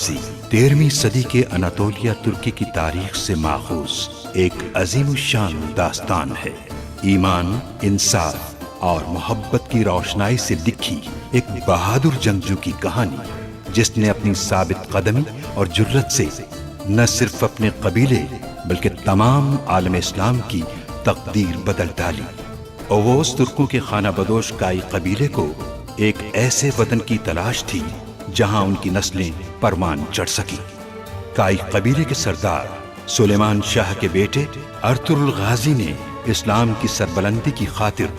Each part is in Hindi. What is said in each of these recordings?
गाजी 13वीं सदी के अनातोलिया तुर्की की तारीख से माखूज एक अजीमुशान दास्तान है। ईमान, इंसाफ और मोहब्बत की रोशनाई से लिखी एक बहादुर जंगजू की कहानी, जिसने अपनी साबित कदमी और जुर्रत से न सिर्फ अपने कबीले बल्कि तमाम आलम इस्लाम की तकदीर बदल डाली। ओवोस तुर्कों के खाना बदोश काई कबीले को एक ऐसे वतन की तलाश थी जहां उनकी नस्लें परवान चढ़ सकी। काई कबीले के सरदार सुलेमान शाह के बेटे अर्तुरुल गाजी ने इस्लाम की सरबलंदी की खातिर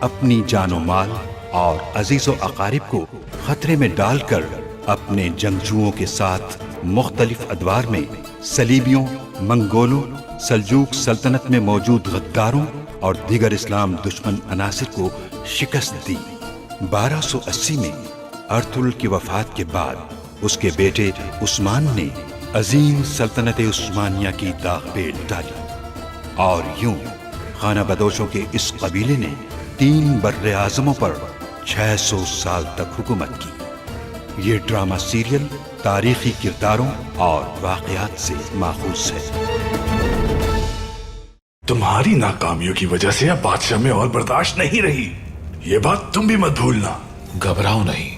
अपनी जानो माल और अजीजो अकारिब को खतरे में डालकर अपने जंगजुओं के साथ मुख्तलिफ अदवार में सलीबियों, मंगोलों, सल्जूक सल्तनत में मौजूद गद्दारों और दीगर इस्लाम दुश्मन अनासिर को शिकस्त दी। 1280 में अर्तुरुल की वफात के बाद उसके बेटे उस्मान ने अजीम सल्तनत उस्मानिया की दाग पेल डाली और यूं खाना बदोशों के इस कबीले ने 3 बर्रे आज़मों पर 600 साल तक हुकूमत की। ये ड्रामा सीरियल तारीखी किरदारों और वाक़यात से माखूज है। तुम्हारी नाकामियों की वजह से अब बादशाह में और बर्दाश्त नहीं रही, ये बात तुम भी मत भूलना। घबराओ नहीं,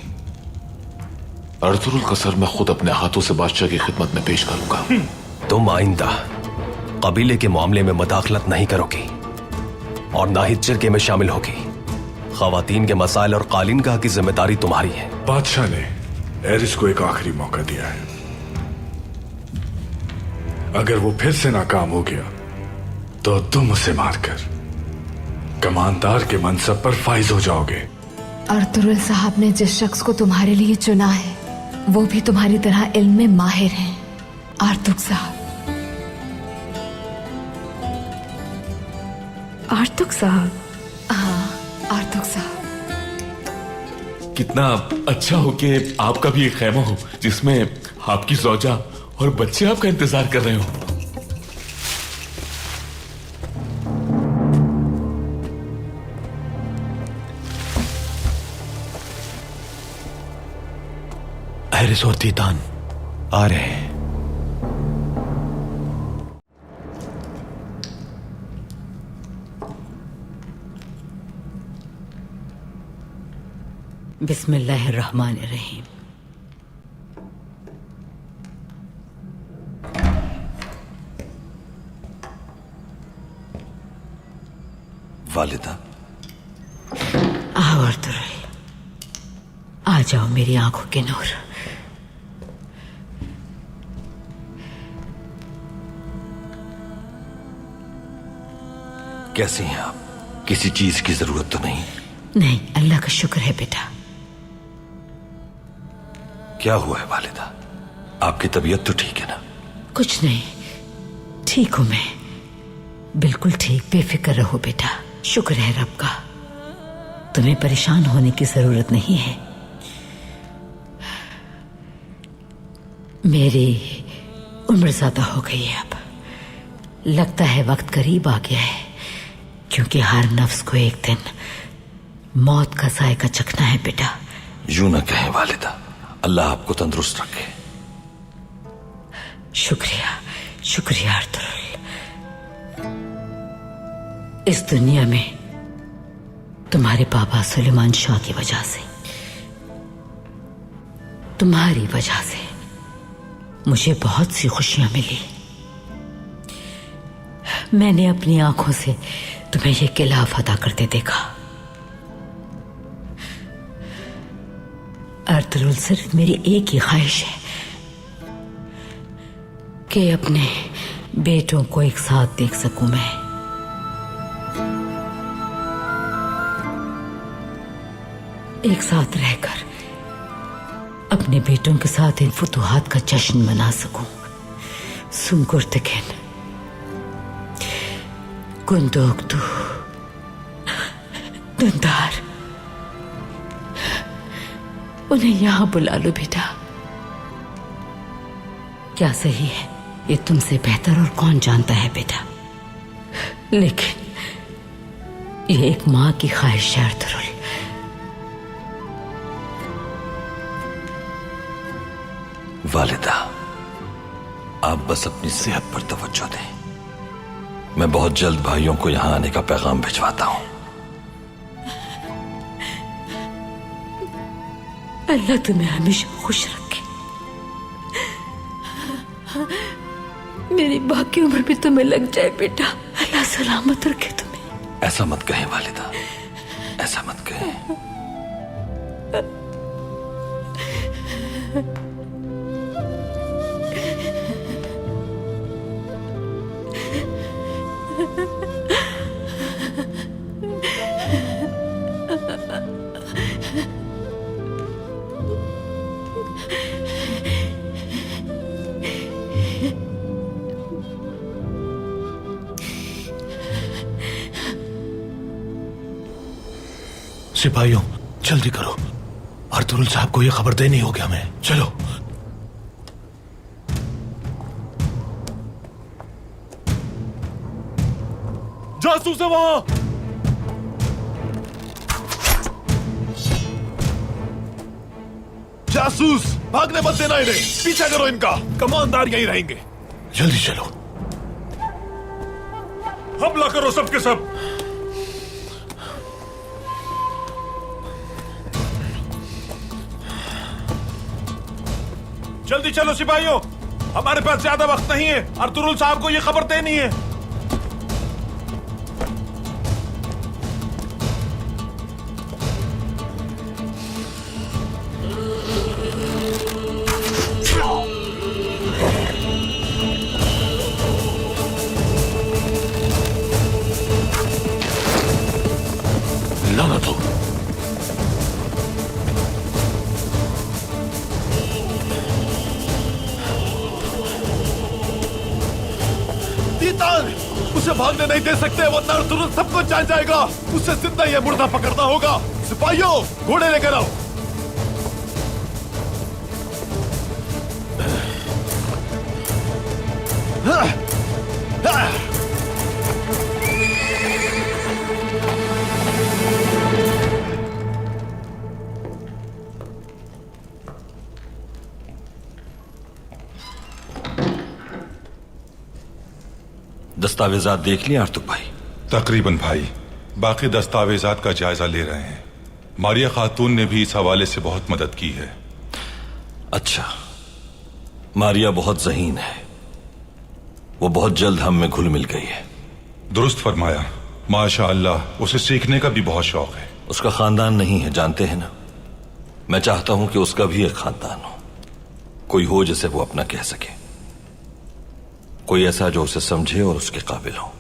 अर्तुरुल का सर मैं खुद अपने हाथों से बादशाह की खिदमत में पेश करूंगा। तुम आइंदा कबीले के मामले में मुदाखलत नहीं करोगी और ना ही चिरके में शामिल होगी। खवातीन के मसाइल और कालीनगाह की जिम्मेदारी तुम्हारी है। बादशाह ने एरिस को एक आखिरी मौका दिया है, अगर वो फिर से नाकाम हो गया तो तुम उसे मारकर कमानदार के मनसब पर फाइज हो जाओगे। अर्तुरुल साहब ने जिस शख्स को तुम्हारे लिए चुना है वो भी तुम्हारी तरह इल्म में माहिर हैं। आर्तुक साहब। आर्तुक साहब? हाँ, आर्तुक साहब। कितना अच्छा हो कि आपका भी एक खैमा हो जिसमें आपकी ज़ौजा और बच्चे आपका इंतजार कर रहे हो। एरिस और तीतान आ रहे हैं। बिस्मिल्लाहिर्रहमानिर्रहीम। वालिदा, आओ अर्तुरुल, आ जाओ मेरी आंखों के नूर। कैसी हैं आप? किसी चीज की जरूरत तो नहीं? नहीं, अल्लाह का शुक्र है बेटा। क्या हुआ है वालिदा? आपकी तबीयत तो ठीक है ना? कुछ नहीं, ठीक हूं मैं, बिल्कुल ठीक, बेफिक्र रहो बेटा। शुक्र है रब का, तुम्हें परेशान होने की जरूरत नहीं है। मेरी उम्र ज्यादा हो गई है, अब लगता है वक्त करीब आ गया है, क्योंकि हर नफ्स को एक दिन मौत का जायका चखना है बेटा। यूं ना कहें वालिदा, अल्लाह आपको तंदुरुस्त रखे। शुक्रिया, शुक्रिया अर्तुरुल। इस दुनिया में तुम्हारे पापा सुलेमान शाह की वजह से, तुम्हारी वजह से मुझे बहुत सी खुशियां मिली। मैंने अपनी आंखों से तुम्हें यह किला फतह करते देखा। अर्तुरुल, सिर्फ मेरी एक ही ख्वाहिश है कि अपने बेटों को एक साथ देख सकूं मैं। एक साथ रहकर अपने बेटों के साथ इन फुतूहात का जश्न मना सकूं। सुंगुर्तकिन, गुंदोगतू, दुंदार, उन्हें यहां बुला लो बेटा। क्या सही है ये तुमसे बेहतर और कौन जानता है बेटा, लेकिन ये एक मां की ख्वाहिश है अर्तुरुल। वालिदा, आप बस अपनी सेहत पर तवज्जो दें। मैं बहुत जल्द भाइयों को यहां आने का पैगाम भिजवाता हूं। अल्लाह तुम्हें हमेशा खुश रखे। मेरी बाकी उम्र भी तुम्हें लग जाए बेटा। अल्लाह सलामत रखे तुम्हें। ऐसा मत कहें वालिदा, ऐसा मत कहें। सिपाहियों, जल्दी करो, अर्तुगरुल साहब को यह खबर देनी होगी हमें। चलो। जासूस है वहां। जासूस, भागने मत देना इन्हें। पीछा करो इनका। कमांडर यहीं रहेंगे। जल्दी चलो। हमला करो सबके सब। जल्दी चलो सिपाहियों, हमारे पास ज्यादा वक्त नहीं है। अर्तुगरुल साहब को यह खबर देनी है। लानत हो। उसे भागने नहीं दे सकते, वरना अर्तुगरुल सबको जान जाएगा। उसे जिंदा ये मुर्दा पकड़ना होगा। सिपाहियों, घोड़े लेकर आओ। दस्तावेजात देख लिए आर्तुक भाई? तकरीबन भाई, बाकी दस्तावेजात का जायजा ले रहे हैं। मारिया खातून ने भी इस हवाले से बहुत मदद की है। अच्छा, मारिया बहुत ज़हीन है, वो बहुत जल्द हम में घुल मिल गई है। दुरुस्त फरमाया। माशाअल्लाह, उसे सीखने का भी बहुत शौक है। उसका खानदान नहीं है, जानते हैं ना। मैं चाहता हूं कि उसका भी एक खानदान हो, कोई हो जिसे वो अपना कह सके, कोई ऐसा जो उसे समझे और उसके काबिल हो।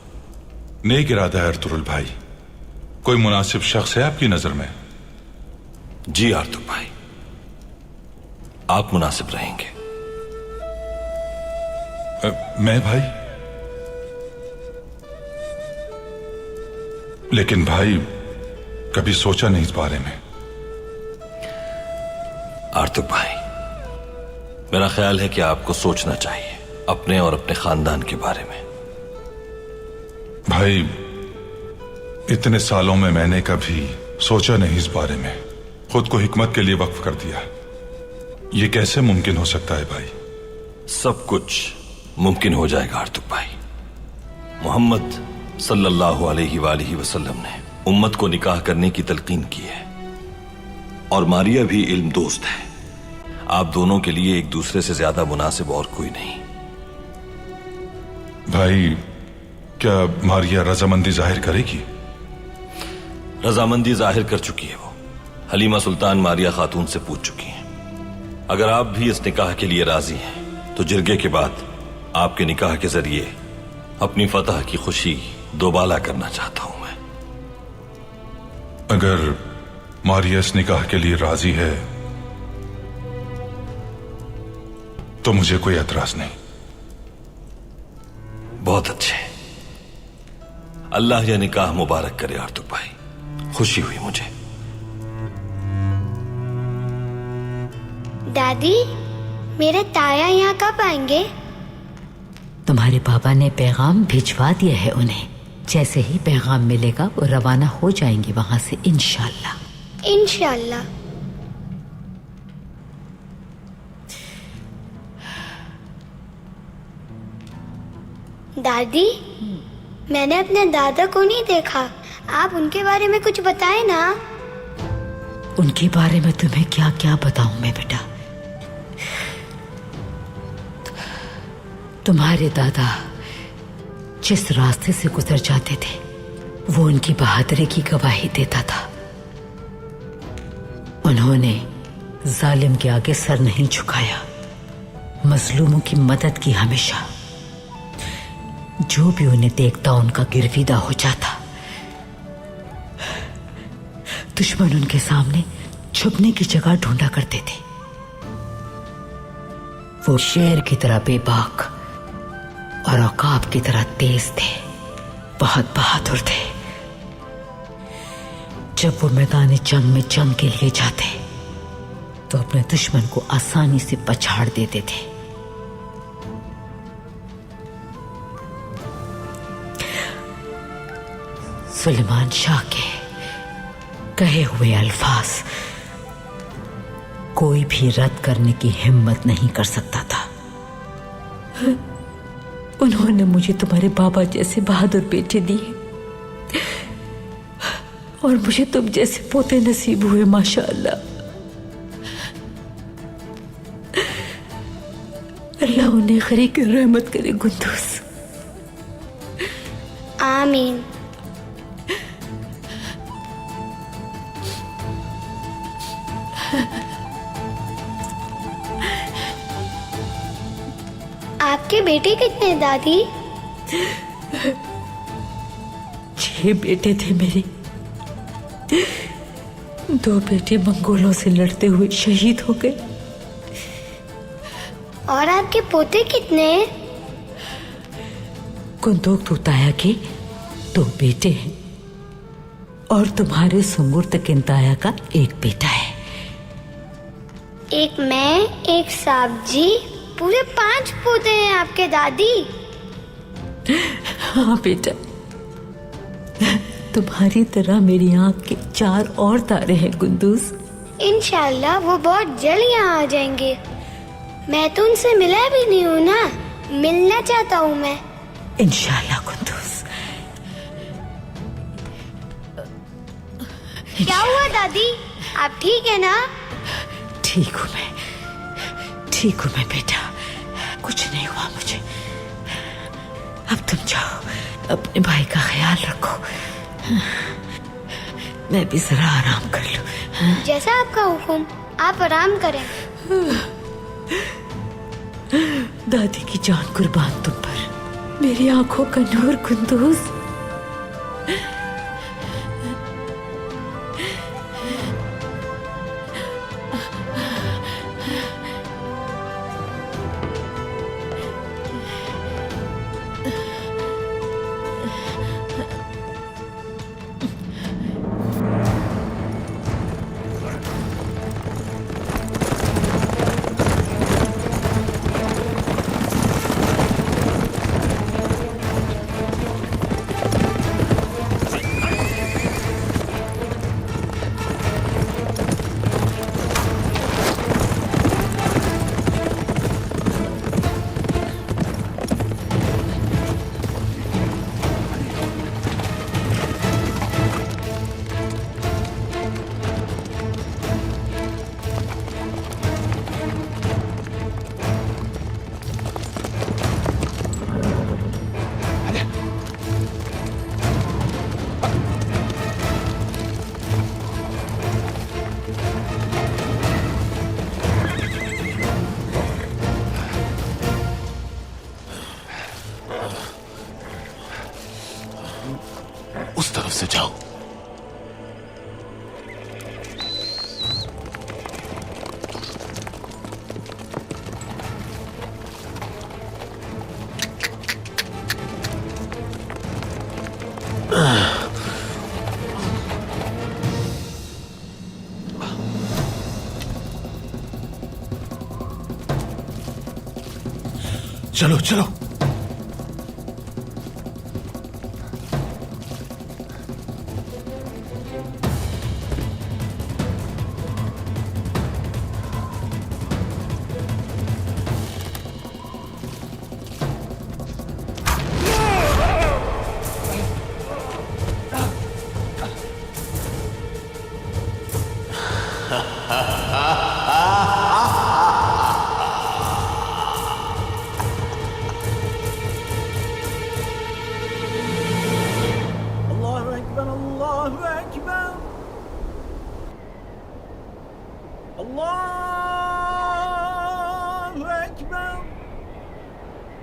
नेक इरादा है अर्तुगरुल भाई। कोई मुनासिब शख्स है आपकी नजर में? जी आर्तुक भाई, आप मुनासिब रहेंगे। मैं भाई? लेकिन भाई, कभी सोचा नहीं इस बारे में। आर्तुक भाई, मेरा ख्याल है कि आपको सोचना चाहिए अपने और अपने खानदान के बारे में। भाई, इतने सालों में मैंने कभी सोचा नहीं इस बारे में। खुद को हिकमत के लिए वक्फ कर दिया। ये कैसे मुमकिन हो सकता है भाई? सब कुछ मुमकिन हो जाएगा आर्तुक भाई। मोहम्मद सल्लल्लाहु अलैहि वसल्लम ने उम्मत को निकाह करने की तलकीन की है, और मारिया भी इल्म दोस्त है। आप दोनों के लिए एक दूसरे से ज्यादा मुनासिब और कोई नहीं। भाई, क्या मारिया रजामंदी जाहिर करेगी? रजामंदी जाहिर कर चुकी है वो। हलीमा सुल्तान मारिया खातून से पूछ चुकी हैं। अगर आप भी इस निकाह के लिए राजी हैं तो जिरगे के बाद आपके निकाह के जरिए अपनी फतह की खुशी दोबाला करना चाहता हूं मैं। अगर मारिया इस निकाह के लिए राजी है तो मुझे कोई एतराज नहीं। बहुत अच्छे, अल्लाह यह निकाह मुबारक करे आर्तुक भाई। खुशी हुई मुझे। दादी, मेरे ताया यहाँ कब आएंगे? तुम्हारे पापा ने पैगाम भिजवा दिया है उन्हें। जैसे ही पैगाम मिलेगा वो रवाना हो जाएंगे वहां से, इंशाल्लाह। इंशाल्लाह। दादी, मैंने अपने दादा को नहीं देखा। आप उनके बारे में कुछ बताएं ना। उनके बारे में तुम्हें क्या क्या बताऊं मैं बेटा। तुम्हारे दादा जिस रास्ते से गुजर जाते थे वो उनकी बहादुरी की गवाही देता था। उन्होंने जालिम के आगे सर नहीं झुकाया, मजलूमों की मदद की हमेशा। जो भी उन्हें देखता उनका गिरविदा हो जाता। दुश्मन उनके सामने छुपने की जगह ढूंढा करते थे। वो शेर की तरह बेबाक और औकाब की तरह तेज थे, बहुत बहादुर थे। जब वो मैदान जंग में जंग के लिए जाते तो अपने दुश्मन को आसानी से पछाड़ देते थे। सुलेमान शाह के कहे हुए अल्फाज कोई भी रद्द करने की हिम्मत नहीं कर सकता था। उन्होंने मुझे तुम्हारे बाबा जैसे बहादुर बेटे दिए और मुझे तुम जैसे पोते नसीब हुए, माशाअल्लाह। अल्लाह उन्हें खरीक रहमत करे कुद्दूस। आमीन। आपके बेटे कितने दादी? 6 बेटे थे मेरे। 2 बेटे मंगोलों से लड़ते हुए शहीद हो गए। और आपके पोते कितने? कुंदोक तुताया के 2 बेटे हैं और तुम्हारे सुंगुर तकिंताया का 1 बेटा है। एक मैं, एक साहब जी, पूरे 5 पोते हैं आपके दादी। हाँ बेटा, तुम्हारी तरह मेरी आंख के 4 और तारे हैं कुंदूस। इंशाल्लाह वो बहुत जल्द यहाँ आ जाएंगे। मैं तो उनसे मिला भी नहीं हूँ ना, मिलना चाहता हूँ मैं। इंशाल्लाह कुंदूस। क्या हुआ दादी, आप ठीक है ना? ठीक हूँ मैं, ठीक हूँ मैं बेटा, कुछ नहीं हुआ मुझे। अब तुम जाओ, अपने भाई का ख्याल रखो। मैं भी जरा आराम कर लूं। जैसा आपका हुक्म, आप आराम करें। दादी की जान कुर्बान तुम पर, मेरी आंखों का नूर कुंदूस। उस तरफ से जाओ। चलो चलो।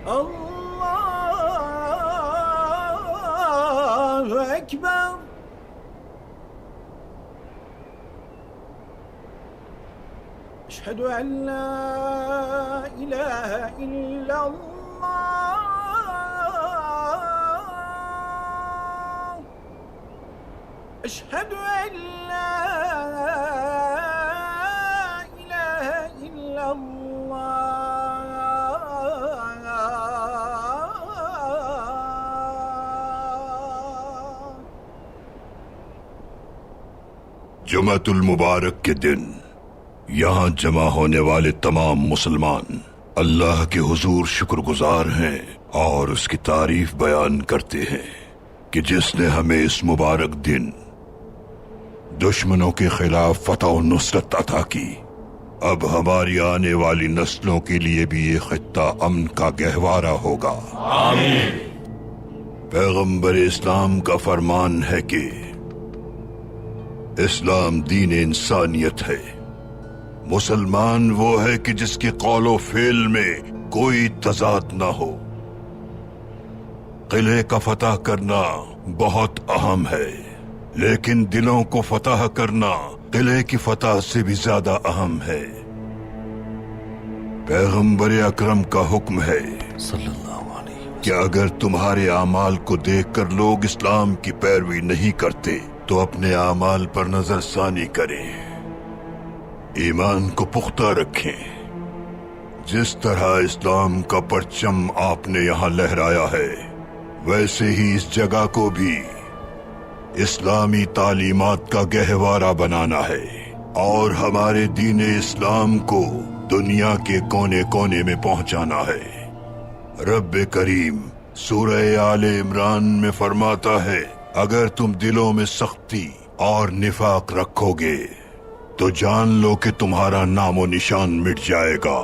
Allahu Ekber. Eşhedü en la ilahe illallah. Eşhedü en la ilahe illallah. Jumatul मुबारक के दिन यहाँ जमा होने वाले तमाम मुसलमान अल्लाह के हुजूर शुक्रगुजार हैं और उसकी तारीफ बयान करते हैं कि जिसने हमें इस मुबारक दिन दुश्मनों के खिलाफ फतह और नुसरत अता की। अब हमारी आने वाली नस्लों के लिए भी ये खित्ता अमन का गहवारा होगा। आमीन। पैगंबर इस्लाम का फरमान है कि इस्लाम दीन इंसानियत है। मुसलमान वो है कि जिसके कौलो फेल में कोई तजाद न हो। किले का फतह करना बहुत अहम है, लेकिन दिलों को फतह करना किले की फतह से भी ज्यादा अहम है। पैगंबर अकरम का हुक्म है कि अगर तुम्हारे आमाल को देखकर लोग इस्लाम की पैरवी नहीं करते तो अपने आमाल पर नजरसानी करें, ईमान को पुख्ता रखें। जिस तरह इस्लाम का परचम आपने यहाँ लहराया है, वैसे ही इस जगह को भी इस्लामी तालीमात का गहवारा बनाना है और हमारे दीन इस्लाम को दुनिया के कोने कोने में पहुंचाना है। रब करीम सूरह आले इमरान में फरमाता है, अगर तुम दिलों में सख्ती और निफाक रखोगे तो जान लो कि तुम्हारा नामो निशान मिट जाएगा।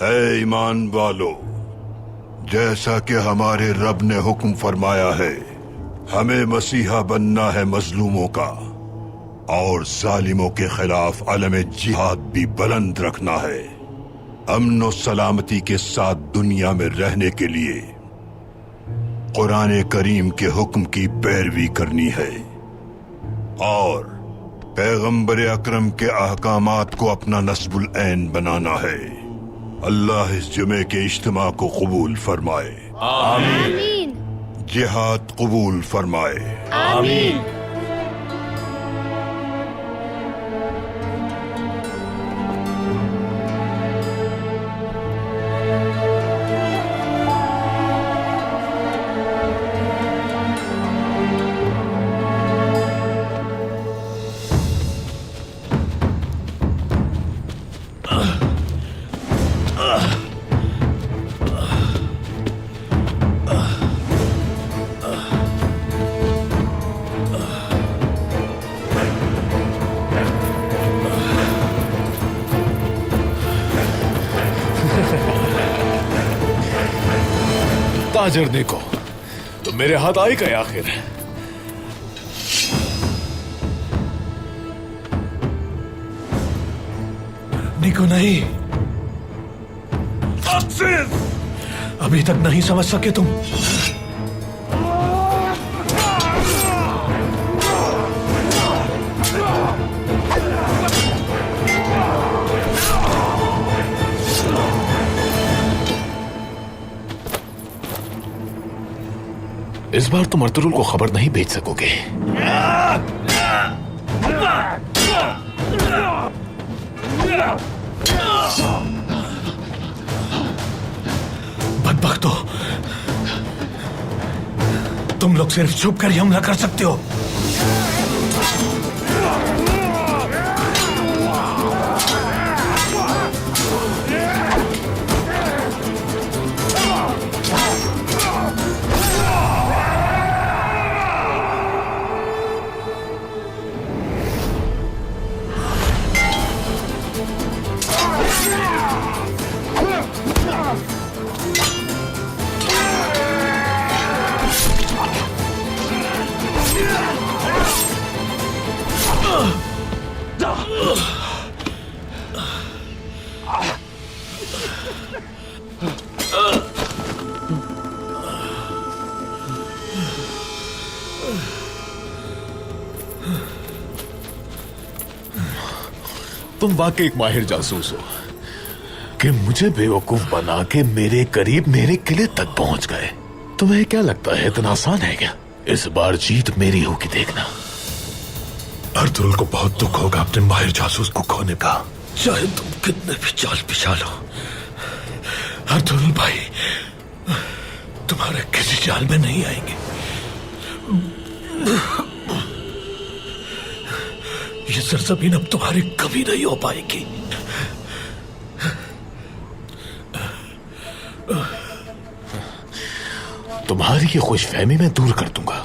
ऐ ईमान वालो, जैसा कि हमारे रब ने हुक्म फरमाया है, हमें मसीहा बनना है मजलूमों का और जालिमों के खिलाफ अलम जिहाद भी बुलंद रखना है। अमन और सलामती के साथ दुनिया में रहने के लिए कुरान करीम के हुक्म की पैरवी करनी है और पैगंबर अकरम के अहकामात को अपना नस्बुल ऐन बनाना है। अल्लाह इस जुमे के इज्तिमा को कबूल फरमाए। आमीन। जिहाद कबूल फरमाए। आमीन। ताजर देखो तो मेरे हाथ आई गए आखिर। निको नहीं, अभी तक नहीं समझ सके तुम। इस बार तुम अर्तुरुल को खबर नहीं भेज सकोगे। बदबख्तो, तुम लोग सिर्फ छुप कर ही हमला कर सकते हो। तुम वाकई एक माहिर जासूस हो कि मुझे बेवकूफ बना के मेरे करीब मेरे किले तक पहुंच गए। तुम्हें क्या लगता है इतना आसान है क्या? इस बार जीत मेरी होगी, देखना। अर्तुरुल को बहुत दुख होगा अपने माहिर जासूस को खोने का, चाहे तुम कितने भी चाल पिछा लो। अर्तुरुल भाई तुम्हारे किसी चाल में नहीं आएंगे। ये सरजमीन अब तुम्हारी कभी नहीं हो पाएगी। तुम्हारी ये खुशफहमी मैं दूर कर दूंगा।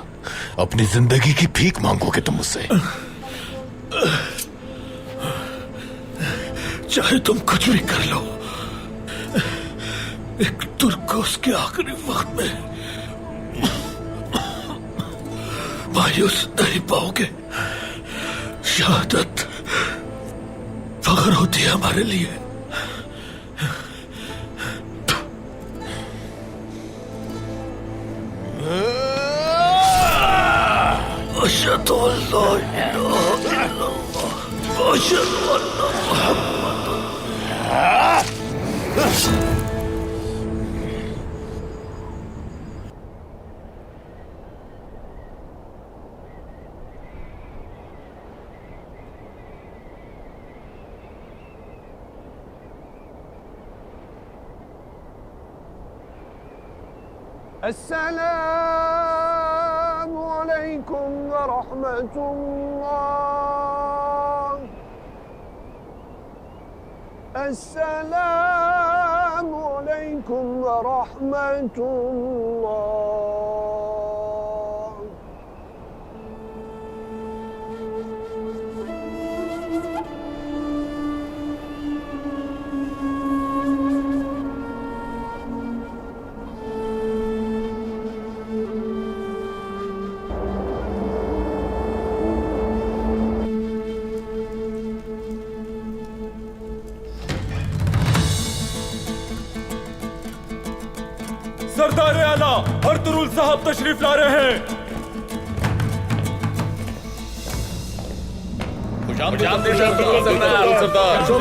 अपनी जिंदगी की भीख मांगोगे तुम मुझसे, चाहे तुम कुछ भी कर लो। एक तुर्क को उसके आखिरी वक्त में मायूस नहीं पाओगे। शहादत फख्र होती है हमारे लिए। अशहदु अल्ला इलाहा इल्लल्लाह व अशहदु अन्ना मुहम्मदुन। अस्सलामु अलैकुम व रहमतुल्लाह। अस्सलामु अलैकुम व रहमतुल्लाह। सरदार आला अर्तुरुल साहब तशरीफ ला रहे हैं।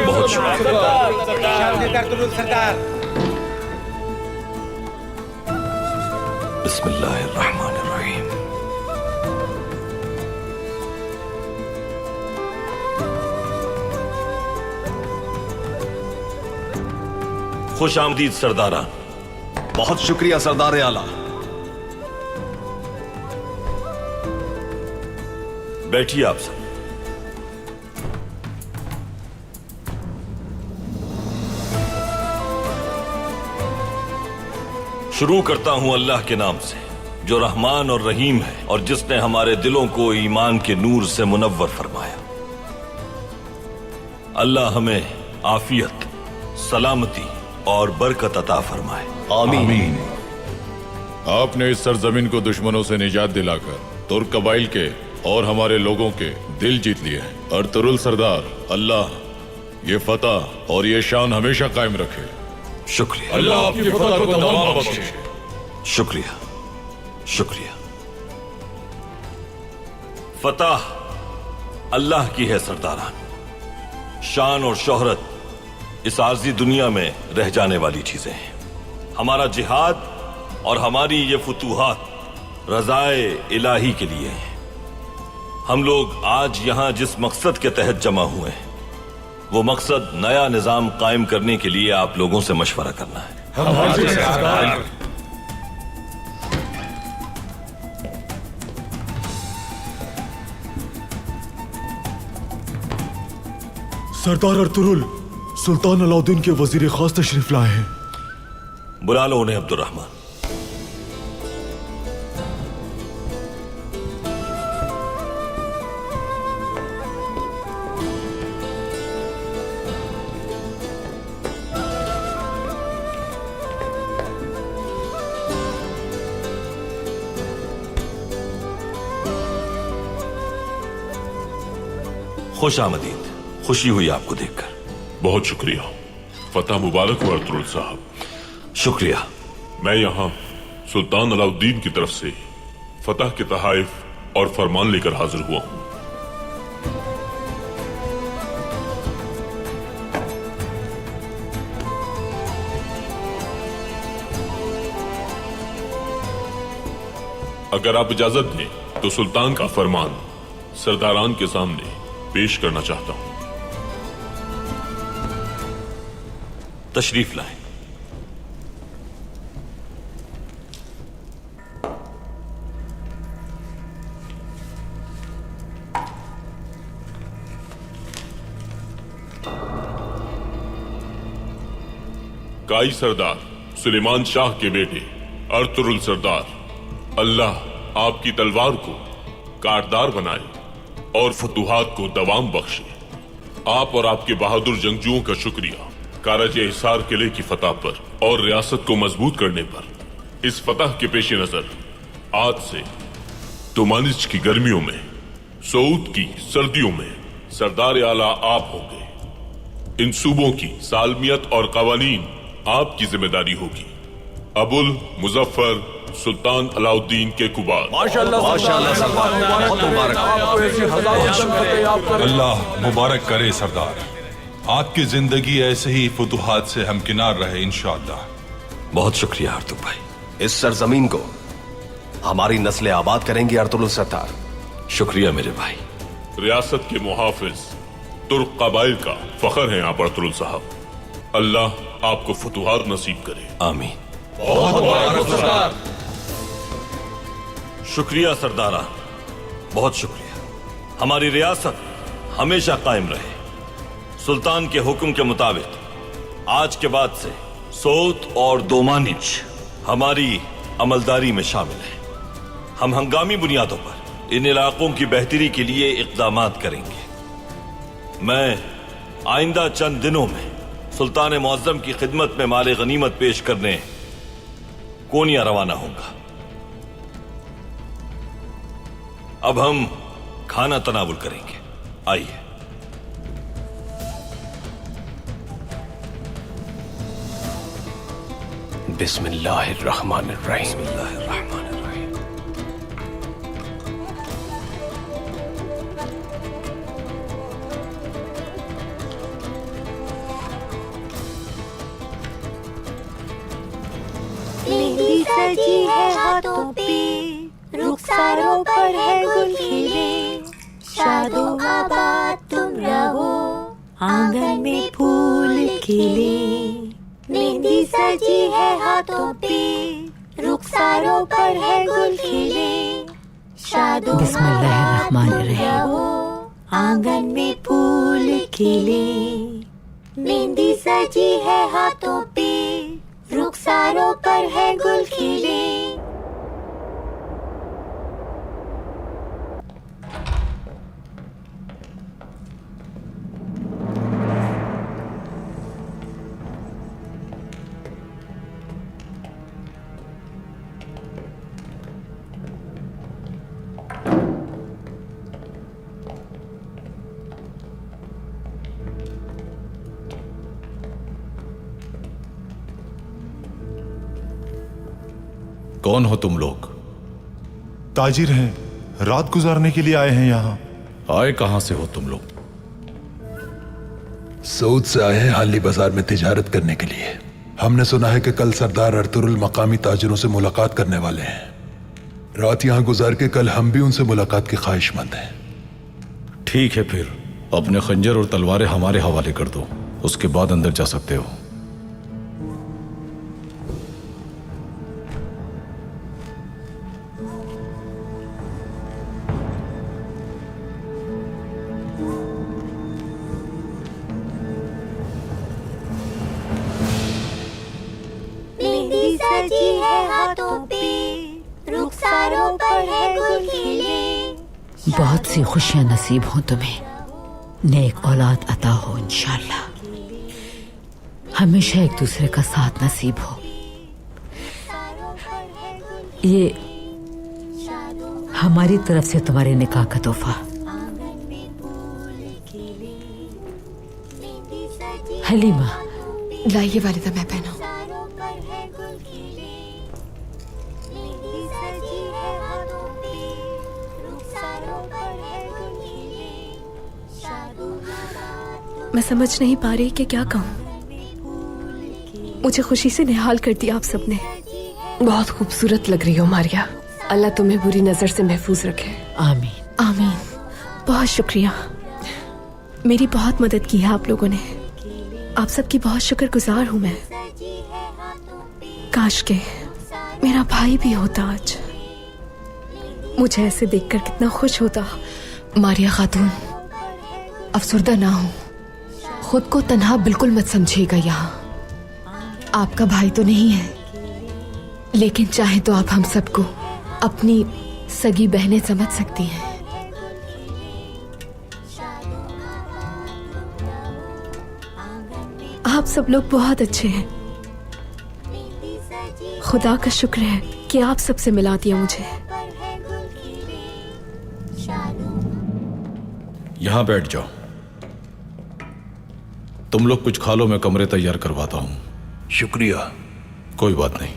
बहुत सरदार। बिस्मिल्लाहिर्रहमानिर्रहीम। खुश आमदीद सरदारा। बहुत शुक्रिया सरदार आला। बैठिए आप सब। शुरू करता हूं अल्लाह के नाम से जो रहमान और रहीम है और जिसने हमारे दिलों को ईमान के नूर से मुनव्वर फरमाया। अल्लाह हमें आफियत, सलामती और बरकत अता फरमाए। आमीन। आपने इस सरजमीन को दुश्मनों से निजात दिलाकर तुर्क कबाइल के और हमारे लोगों के दिल जीत लिए हैं। अर्तुरुल सरदार, अल्लाह ये फतह और ये शान हमेशा कायम रखे। शुक्रिया। अल्लाह आपकी फतह को तमाम बख्शे। शुक्रिया शुक्रिया। फतह अल्लाह की है सरदारान। शान और शोहरत इस आर्जी दुनिया में रह जाने वाली चीजें हैं। हमारा जिहाद और हमारी ये फुतूहात रज़ाए इलाही के लिए हैं। हम लोग आज यहां जिस मकसद के तहत जमा हुए हैं वो मकसद नया निजाम कायम करने के लिए आप लोगों से मशवरा करना है। सरदार अर्तुरुल सुल्तान अलाउद्दीन के वजीर खास तशरीफ लाए हैं। बुला लो उन्हें अब्दुर्रहमान। खुश आमदीद। खुशी हुई आपको देखकर। बहुत शुक्रिया। फतह मुबारक हो अर्तुरुल साहब। शुक्रिया। मैं यहाँ सुल्तान अलाउद्दीन की तरफ से फतह के तहाइफ और फरमान लेकर हाजिर हुआ हूँ। अगर आप इजाजत दें तो सुल्तान का फरमान सरदारान के सामने पेश करना चाहता हूं। तशरीफ लाएं। काई सरदार सुलेमान शाह के बेटे अर्तुरुल सरदार, अल्लाह आपकी तलवार को कारदार बनाए और फतूहात को दवाम बख्शे। आप और आपके बहादुर जंगजुओं का शुक्रिया कारज हिसार किले की फतह पर और रियासत को मजबूत करने पर। इस फतह के पेश नजर आज से तुमानिज की गर्मियों में, सऊद की सर्दियों में सरदार आला आप होंगे। इन सूबों की सालमियत और कवानीन आपकी जिम्मेदारी होगी। अबुल मुजफ्फर सुल्तान अलाउद्दीन के कुबार। अल्लाह मुबारक करे सरदार, आपकी जिंदगी ऐसे ही फुतुहात से हमकिनार रहे इंशाअल्लाह। बहुत शुक्रिया अर्तुग भाई। इस सरजमीन को हमारी नस्लें आबाद करेंगी अर्तुरुल सरदार। शुक्रिया मेरे भाई। रियासत के मुहाफिज तुर्क कबाइल का फख्र है आप अर्तुरुल साहब। अल्लाह आपको फतुहात नसीब करे। आमीन। बहुत शुक्रिया सरदारा, बहुत शुक्रिया। हमारी रियासत हमेशा कायम रहे। सुल्तान के हुक्म के मुताबिक आज के बाद से सऊद और दोमानिज हमारी अमलदारी में शामिल है। हम हंगामी बुनियादों पर इन इलाकों की बेहतरी के लिए इक़दामात करेंगे। मैं आइंदा चंद दिनों में सुल्तान मुअज्जम की खिदमत में माले गनीमत पेश करने कोनिया रवाना होगा। अब हम खाना तनावुल करेंगे। आइए। बिस्मिल्लाहिर्रहमानिर्रहीम। मेहंदी सजी है हाथों पे, रुखसारों पर है गुल खिले, शादो आबाद तुम रहो, आंगन में फूल खिले। मेहंदी सजी है हाथों पे, रुखसारों पर है गुल खिले, शादो बिस्मिल्लाहिर्रहमानिर्रहीम। आंगन में फूल खिले। मेहंदी सजी है हाथों पे, रुखसारों पर है गुल खिले। कौन हो तुम लोग? ताजिर हैं, रात गुजारने के लिए आए हैं यहाँ। आए कहां से हो तुम लोग? सऊद से आए हैं हाली बाजार में तिजारत करने के लिए। हमने सुना है कि कल सरदार अर्तुरुल मकामी ताजिरों से मुलाकात करने वाले हैं। रात यहाँ गुजार के कल हम भी उनसे मुलाकात के ख्वाहिशमंद हैं। ठीक है, फिर अपने खंजर और तलवारें हमारे हवाले कर दो, उसके बाद अंदर जा सकते हो। सजी है हाथों पे, रुखसारों पर है गुल खिले। बहुत सी खुशियां नसीब हो तुम्हें, नेक औलाद अता हो इंशाल्लाह। हमेशा एक दूसरे का साथ नसीब हो। ये हमारी तरफ से तुम्हारे निकाह का तोहफा। हलीमा, लाइए वालिदा, मैं पहनाऊं। मैं समझ नहीं पा रही कि क्या कहूँ। मुझे खुशी से निहाल कर दिया आप सबने। बहुत खूबसूरत लग रही हो मारिया। अल्लाह तुम्हें बुरी नजर से महफूज रखे। आमीन आमीन। बहुत शुक्रिया, मेरी बहुत मदद की है आप लोगों ने। आप सबकी बहुत शुक्रगुजार हूँ मैं। काश के मेरा भाई भी होता आज, मुझे ऐसे देखकर कितना खुश होता। मारिया खातून, अफसरदा ना हो, खुद को तन्हा बिल्कुल मत समझिएगा। यहाँ आपका भाई तो नहीं है, लेकिन चाहे तो आप हम सबको अपनी सगी बहनें समझ सकती हैं। आप सब लोग बहुत अच्छे हैं। खुदा का शुक्र है कि आप सबसे मिला दिया मुझे। यहां बैठ जाओ। तुम लोग कुछ खा लो, मैं कमरे तैयार करवाता हूं। शुक्रिया। कोई बात नहीं।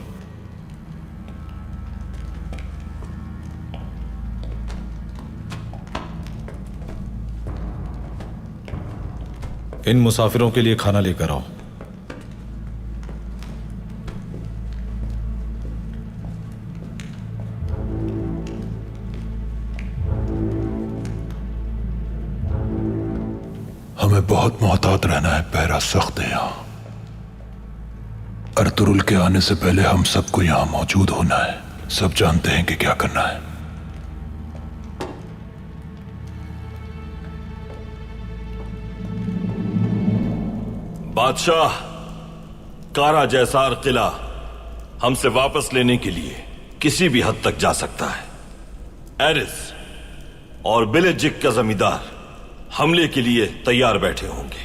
इन मुसाफिरों के लिए खाना लेकर आओ। हमें बहुत मोहतात रहना है, पहरा सख्त है यहां। अर्तुरुल के आने से पहले हम सबको यहां मौजूद होना है। सब जानते हैं कि क्या करना है। बादशाह, कारा जैसार किला हमसे वापस लेने के लिए किसी भी हद तक जा सकता है। एरिस और बिलेजिक का जमींदार हमले के लिए तैयार बैठे होंगे।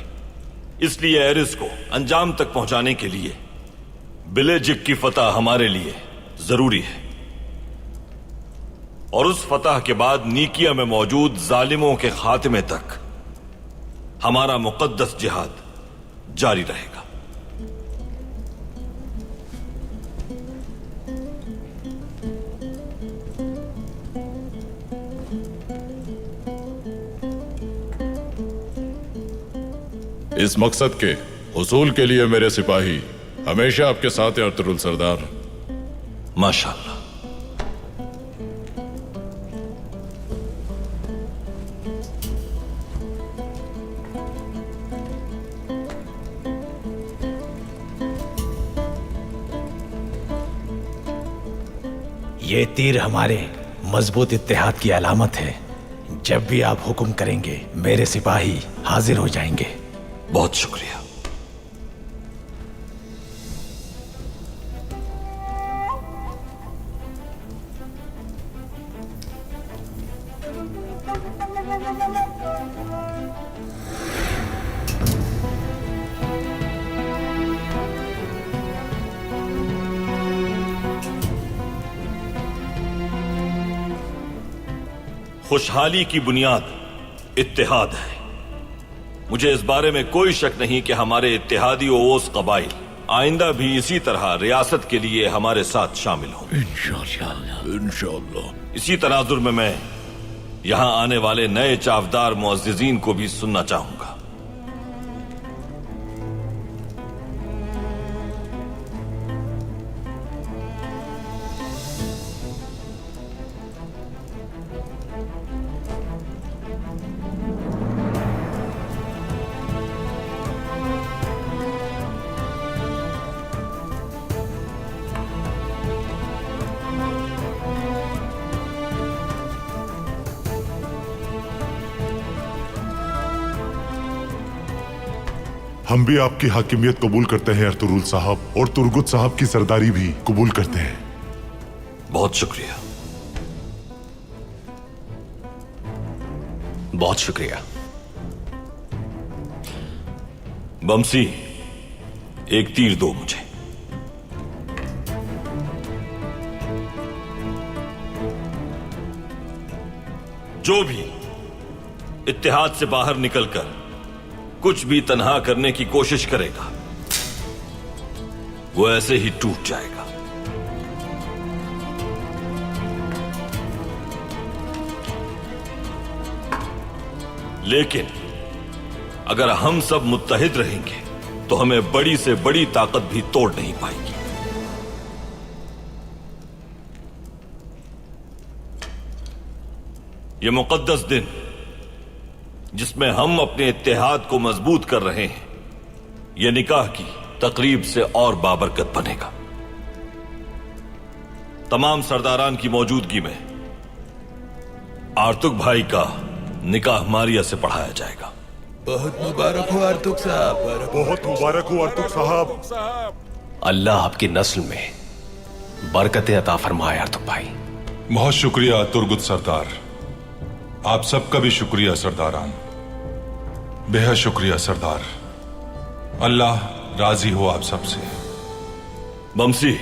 इसलिए एरिस को अंजाम तक पहुंचाने के लिए बिलेजिक की फतह हमारे लिए जरूरी है। और उस फतह के बाद नीकिया में मौजूद जालिमों के खात्मे तक हमारा मुकद्दस जिहाद जारी रहेगा। इस मकसद के हुसूल के लिए मेरे सिपाही हमेशा आपके साथ हैं अर्तुरुल सरदार। माशाअल्लाह। ये तीर हमारे मजबूत इत्तेहाद की अलामत है। जब भी आप हुक्म करेंगे मेरे सिपाही हाजिर हो जाएंगे। बहुत शुक्रिया। खुशहाली की बुनियाद इत्तेहाद है। मुझे इस बारे में कोई शक नहीं कि हमारे इत्तेहादी ओस कबाइल आइंदा भी इसी तरह रियासत के लिए हमारे साथ शामिल हों। इंशाअल्लाह। इसी तनाजुर में मैं यहां आने वाले नए चावदार मुअज्जिजीन को भी सुनना चाहूंगा। हम भी आपकी हाकिमियत कबूल करते हैं अर्तुरुल साहब, और तुर्गुत साहब की सरदारी भी कबूल करते हैं। बहुत शुक्रिया। बहुत शुक्रिया। बमसी, एक तीर दो मुझे। जो भी इत्तेहाद से बाहर निकलकर कुछ भी तन्हा करने की कोशिश करेगा वो ऐसे ही टूट जाएगा। लेकिन अगर हम सब मुत्तहिद रहेंगे तो हमें बड़ी से बड़ी ताकत भी तोड़ नहीं पाएगी। ये मुकद्दस दिन जिसमें हम अपने इत्तेहाद को मजबूत कर रहे हैं, यह निकाह की तकरीब से और बाबरकत बनेगा। तमाम सरदारान की मौजूदगी में आर्तुक भाई का निकाह मारिया से पढ़ाया जाएगा। बहुत मुबारक हो आर्तुक साहब, बहुत मुबारक हो आर्तुक साहब। अल्लाह आपकी नस्ल में बरकतें अता फरमाए आर्तुक भाई। बहुत शुक्रिया तुर्गुत सरदार, आप सबका भी शुक्रिया सरदारान, बेहद शुक्रिया सरदार। अल्लाह राजी हो आप सबसे। बमसी,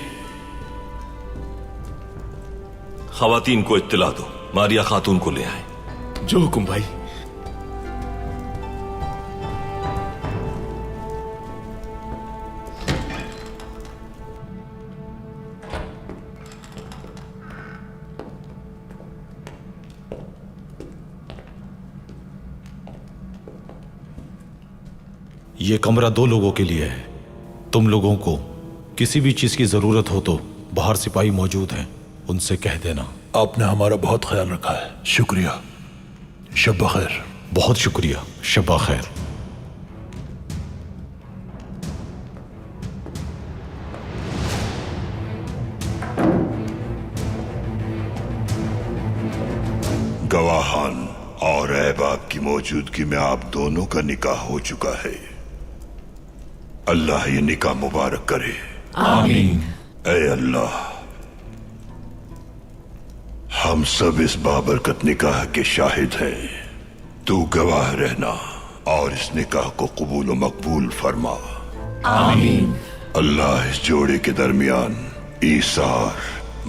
खवातीन को इत्तिला दो, मारिया खातून को ले आए। जो हुकुम भाई। ये कमरा 2 लोगों के लिए है। तुम लोगों को किसी भी चीज की जरूरत हो तो बाहर सिपाही मौजूद हैं, उनसे कह देना। आपने हमारा बहुत ख्याल रखा है, शुक्रिया। शब्बा खैर। बहुत शुक्रिया, शब्बा खैर। गवाहान और अहबाब की मौजूदगी में आप दोनों का निकाह हो चुका है। अल्लाह ये निकाह मुबारक करे। आमीन। ऐ अल्लाह, हम सब इस बाबरकत निकाह के शाहिद हैं। तू गवाह रहना और इस निकाह को कबूल व मकबूल फरमा। आमीन। अल्लाह इस जोड़े के दरमियान ईसार,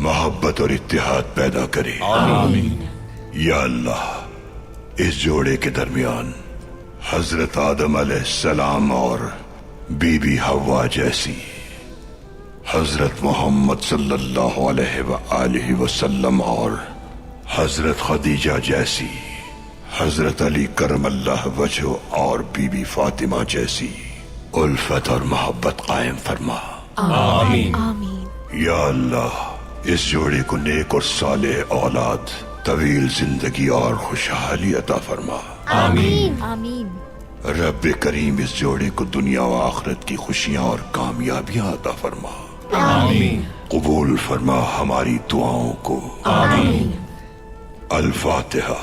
मोहब्बत और इत्तेहाद पैदा करे। आमीन। या अल्लाह, इस जोड़े के दरमियान हजरत आदम अलैहिस्सलाम और बीबी हव्वा जैसी, हजरत मोहम्मद सल्लल्लाहु अलैहि वसल्लम और हजरत खदीजा जैसी, हजरत अली करमल्लाह वजहो और बीबी फातिमा जैसी उल्फत और मोहब्बत कायम फरमा। आमीन। या अल्लाह, इस जोड़े को नेक और सालेह औलाद, तवील जिंदगी और खुशहाली अता फरमा। आमीन। आमीन। रब्बे करीम इस जोड़े को दुनिया व आखिरत की खुशियां और कामयाबियां अता फरमा। आमीन। कबूल फरमा हमारी दुआओं को। आमीन। अल फातिहा।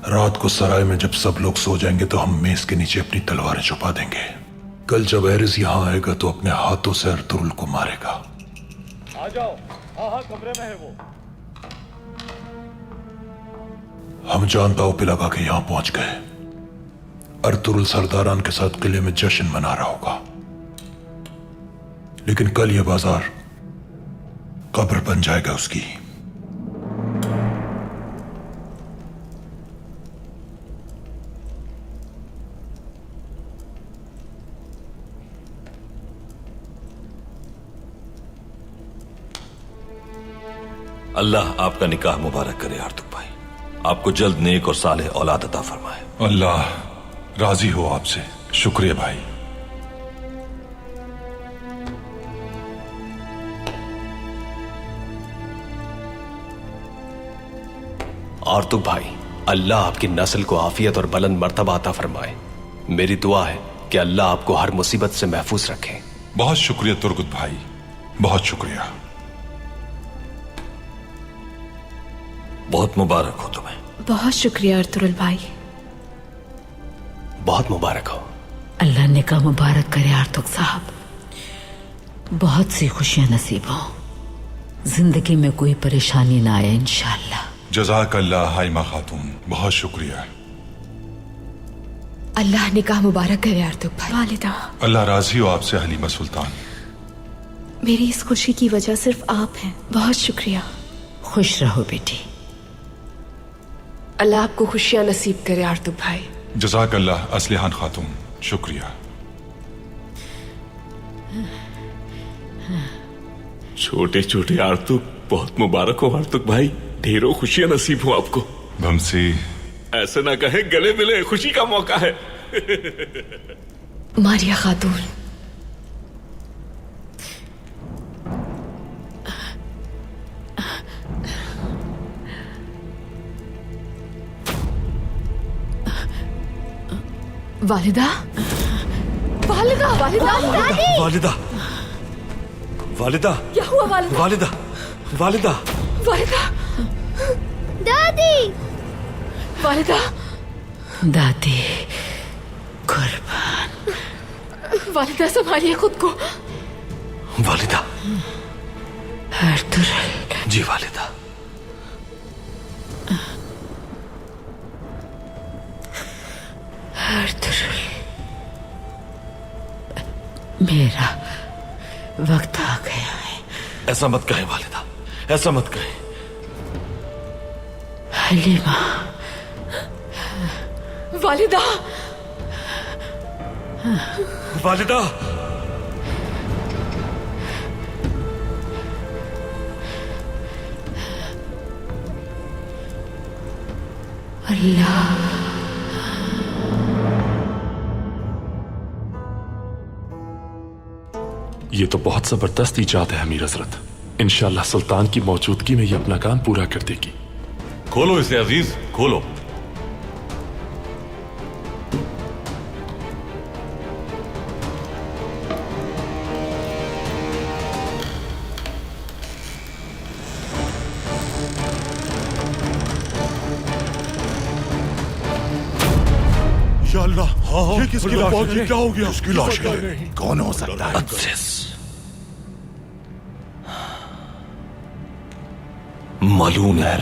रात को सराय में जब सब लोग सो जाएंगे तो हम मेज के नीचे अपनी तलवारें छुपा देंगे। कल जब एरिस यहां आएगा तो अपने हाथों से अर्तुरुल को मारेगा। आ जाओ। हाँ, कमरे में है वो। हम जान दाव पे लगा के यहां पहुंच गए। अर्तुरुल सरदारान के साथ किले में जश्न मना रहा होगा, लेकिन कल यह बाजार कब्र बन जाएगा उसकी। अल्लाह आपका निकाह मुबारक करे आर्तुक भाई, आपको जल्द नेक और सालेह औलाद अता फरमाए। अल्लाह राजी हो आपसे। शुक्रिया भाई। आर्तुक भाई, अल्लाह आपकी नस्ल को आफियत और बुलंद मर्तबा अता फरमाए। मेरी दुआ है कि अल्लाह आपको हर मुसीबत से महफूज रखे। बहुत शुक्रिया तुर्गुत भाई, बहुत शुक्रिया। बहुत मुबारक हो तुम्हें। बहुत शुक्रिया अर्तुरुल भाई। बहुत मुबारक हो। अल्लाह ने का मुबारक करे आर्तुक साहब। बहुत सी खुशियां नसीब हो, जिंदगी में कोई परेशानी ना आए इंशाअल्लाह। जज़ाक अल्लाह हाइमा खातून, बहुत शुक्रिया। अल्लाह निकाह मुबारक करे आर्तुक भाई। वालिदा, अल्लाह राजी हो आपसे हलीमा सुल्तान। मेरी इस खुशी की वजह सिर्फ आप हैं। बहुत शुक्रिया। खुश रहो बेटी। अल्लाह आपको खुशियां नसीब करे आर्तुक भाई। जजाक अल्लाह असलिहान खातून, शुक्रिया। छोटे छोटे आर्तुक, बहुत मुबारक हो आर्तुक भाई, ढेरों खुशियां नसीब हो आपको। भमसी ऐसे ना कहे, गले मिले, खुशी का मौका है। मारिया खातून, वालिदा, वालिदा, वालिदा, दादी, वालिदा, वालिदा, क्या हुआ वालिदा? वालिदा, वालिदा, वालिदा, दादी, वालिदा, दादी कुर्बान। वालिदा संभालिए खुद को। वालिदा। अर्तुरुल। जी वालिदा। अर्तुरुल, मेरा वक्त आ गया है। ऐसा मत कहे वालिदा, ऐसा मत कहे। हलीमा। वालिदा, वालिदा, अल्लाह। ये तो बहुत जबरदस्त इजाद है अमीर हजरत। इंशाल्लाह सुल्तान की मौजूदगी में ये अपना काम पूरा कर देगी। खोलो इसे अजीज, खोलो। या अल्लाह, ये किसकी लाश है? ये क्या हो गया? किसकी लाश है? कौन हो सकता है? मालूम है